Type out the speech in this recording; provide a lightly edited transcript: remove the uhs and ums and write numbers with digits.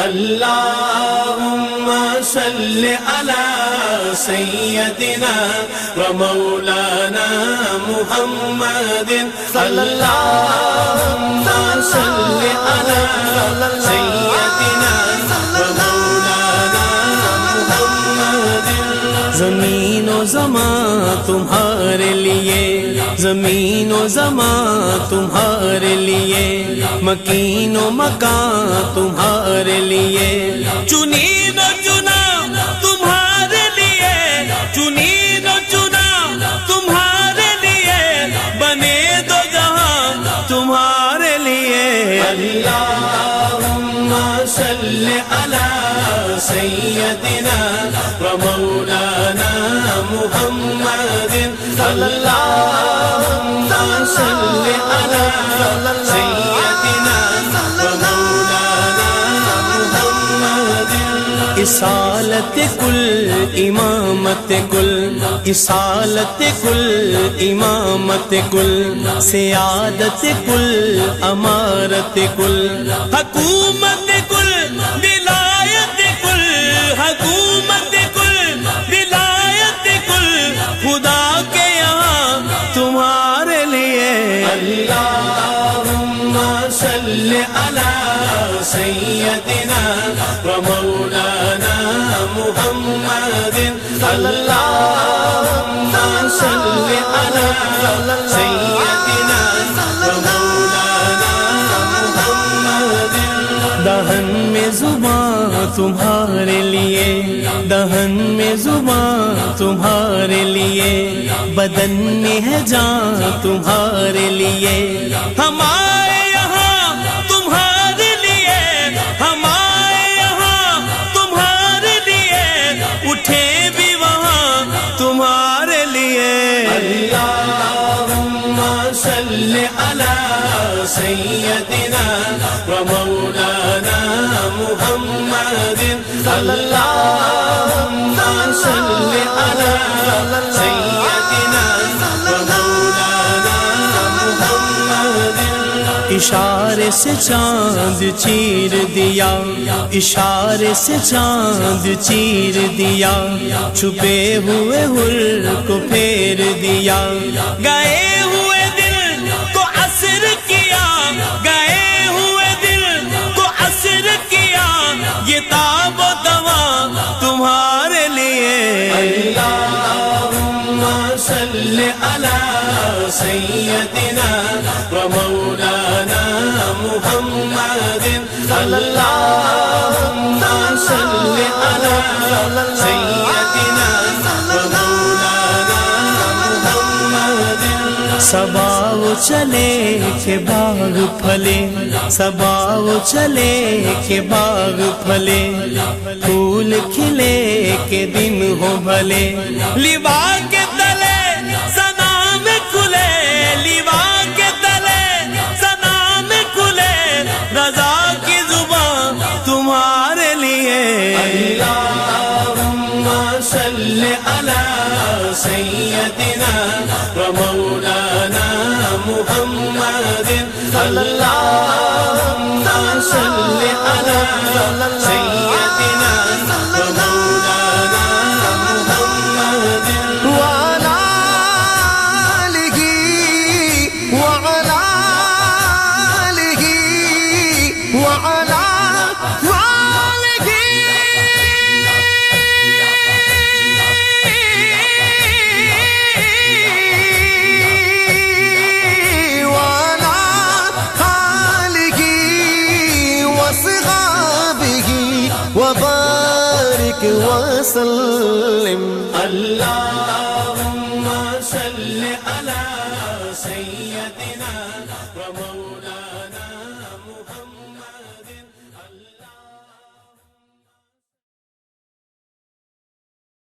اللهم صل على سيدنا ومولانا محمد اللهم صل على سيدنا ومولانا محمد زمین و زمان تمہارے لیے زمین و زمان تمہارے لیے مکین و مکان تمہارے لیے چنین و چنا تمہارے لیے چنین و چنا تمہارے لیے بنے دو جہاں تمہارے لیے اللہم صل علی سیدنا ومولانا محمد اللہم صل علی سیدنا ومولانا محمد اصالت کل امامت کل اصالت کل امامت کل سیادت کل امارت کل حکومت کل ولایت کل حکومت کل ولایت کل خدا کے یہاں تمہارے لیے اللہم صل علی سیدنا ومولانا محمد اللہم صل علی سیدنا ومولانا محمد دہن میں زبان تمہارے لیے دہن میں زبان تمہارے لیے بدن میں ہے جان تمہارے لیے ہمارے یہاں تمہارے لیے ہمارے یہاں تمہارے لیے اٹھے بھی وہاں تمہارے لیے اللہم صل علی سیدنا ومولانا محمد اللہم صل علی سیدنا ومولانا محمد اشارے سے چاند چیر دیا اشارے سے چاند چیر دیا چھپے ہوئے حر کو پھیر دیا گئے ہوئے دل کو اسر کیا گئے ہوئے دل کو اسر کیا یہ تاب و دوا تمہارے لیے اللہم صل علی سیدنا ومولانا محمد اللہم صل علی سیدنا ومولانا محمد سباؤ چلے کہ باغ پھلے سباؤ چلے کہ باغ پھلے پھول کھلے کہ دن ہو بھلے لیوا کے تلے سنام کھلے لیوا کے تلے سنام کھلے رضا کی زبان تمہارے لیے اللہم صل علی سیدنا ومولانا محمد اللہم صل علی سیدنا ومولانا محمد وعلى آله وعلى آله وعلى وبارك وسلم اللهم صل على سيدنا ومولانا